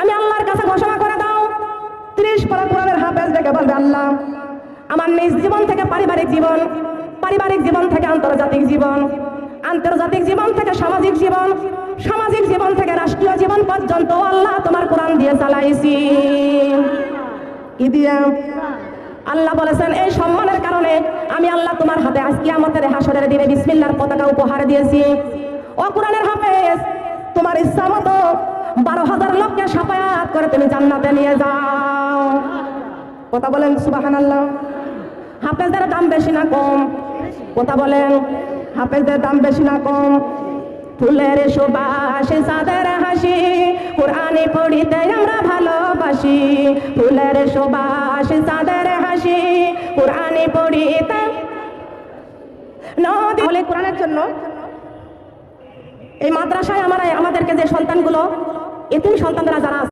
আমি আল্লাহর কাছে ঘোষণা করে দাও 30 পারা কোরআনের হাফেজ দেখে বলবে আল্লাহ আমার নিজ জীবন থেকে পারিবারিক জীবন থেকে আন্তর্জাতিক জীবন থেকে সামাজিক জীবন থেকে রাষ্ট্রীয় জীবন পর্যন্ত আল্লাহ তোমার কোরআন দিয়ে চালাইছি। কি দিয়ে? আল্লাহ বলেছেন এই সম্মানের কারণে আমি আল্লাহ তোমার হাতে আজ কিয়ামতের হাসরের দিনে বিসমিল্লাহর পতাকা উপহার দিয়েছি। ও কোরআনের হাফেজ, তোমার ইচ্ছা মতো 12,000 লোককে শাফায়াত করে তুমি জান্নাতে নিয়ে যাও। কথা বলেন সুবহানাল্লাহ। হাফেজদের দাম বেশি না কম? কথা বলেন, হাফেজদের দাম বেশি না কম? ফুলের সুবাস চাঁদের হাসি কোরআনে পড়িতে আমরা ভালোবাসি। ফুলের সুবাস চাঁদের হাসি কোরআনে পড়িতে নদী হলে কোরআনের জন্য এই মাদ্রাসায় আমাদেরকে যে সন্তানগুলো এতিম সন্তানরা যারা